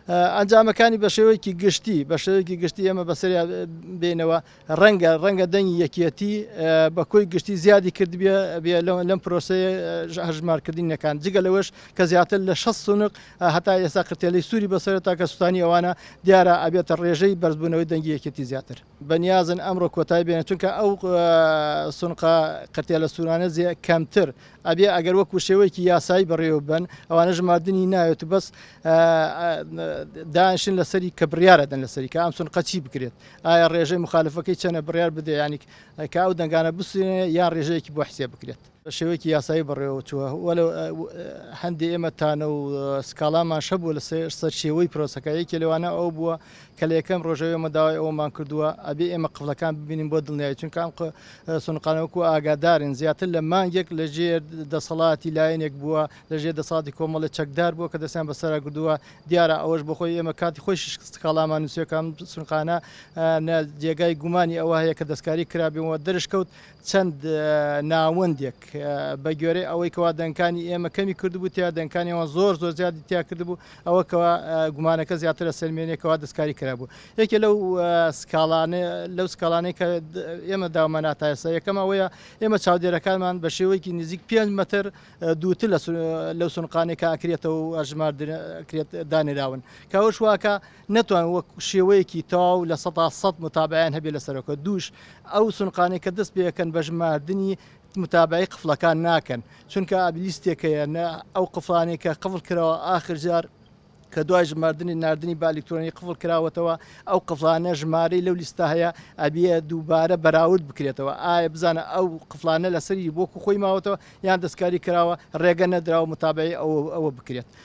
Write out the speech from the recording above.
ئەنجامەکانی بە شێوەیەکی گشتی ئێمە بەسەریا بێنەوە ڕەنگە دەنگی یەکێتی بە کۆی گشتی زیادی کرد بێ لەم پرۆسەیە هەژمارکردنیەکان جگە لەوەش کە زیاتر لە 6 سونق هەتا ئێستا قرتێلەی سووری بەسەر تا کە سوستانی ئەوانە دیارە ئەبێتە ڕێژەی بەرزبوونەوەی دەنگی یەکێتی زیاتر بەنیازن ئەمڕۆ کۆتایی بێنێت چونکە ئەو سونقا قرتێلە سوورانە کەمتر ئەبێ ئەگەر وەکو شێوەیەکی یاسایی بەڕێوە بن ئەوانە ژماردنی ناوێت بەس دانشن لەسەری کە بڕیارە دەن لەسەری کە ئەم سونقە چی بکرێت ئایا ڕێژەی مخالفەکەی چەنە بڕیار بدە ینی کە ئەو دەنگانە بسوێنێ یان ڕێژەیەکی بۆ حسێ بکرێت بە شێوەیەکی یاسایی بەڕێوە چووە وەلو هەندێک ئێمە تانە و سکاڵامان شەبوو لەسەر شێوەی پرۆسەکە یەکێ لەوانە ئەو بووە کە لە یەکەم ڕۆژەوە ئێمە داوای ئەومان کردووە ئەبێ ئێمە قفڵەکان ببینین بۆ دڵنیایی چونکە ئەم سونقانەوەکو ئاگادارن زیاتر لە مانگێک لەژێر دەسەڵاتی لایەنێک بووە لەژێر دەسەڵاتی کۆمەڵە چەکدار بووە کە دەستیان بەسەرا کردووە دیارە ئەوەش بۆ خۆی ئێمە کاتی خۆی سکاڵامان نووسەکەم سونقانە جێگای گومانی ئەوە هەیە کە دەستکاری کرابێەوە دەرشکەوت چەند ناوەندێک بە گوێرەی ئەوەی کەوا دەنگانی ئێمە کەمی کردبوو تیا دەنگانیەوە زۆر زیادی تیا کردبوو ئەوە کەوا گومانەکە زیاتر لە سلمێنێکەوە دەستکاری کرابوو یەکێ لەو سکاڵانەی کە ئێمە داومەناتە ئێستا یەکەم ئەوەیە ئێمە چاودێرەکانمان بە شێوەیەکی نزیک 5 مەتر دووتر لەو سونقانێکە ئەکرێتەوە و ئەژماردرێت دانراون کەەوەش واکە نەتوان وەک شێوەیەکی تەواو لە 100 متابعیان هەبێ لەسەرەوە دووش ئەو سونقانێک کە دەست پێەکەن بە ژماردنی متابعی قفڵەکان ناکەن چونکە ئابلیستێکەیە ئەو قفڵانێک کە قفڵ کراوە ئاخر جار کە دوای ژماردننی نردنی با ئەلکترۆنی قفڵ کراوەتەوە ئەو قفڵانە ژمارەی لەو لیستە هەیە ئەبیە دووبارە بەراورد بکرێتەوە ئایا بزانە ئەو قفڵانە لەسەری بۆکو خۆی ماوەتەوە یان دەستکاری کراوە ڕێگە نەدراوە متابعی ئەوە بکرێت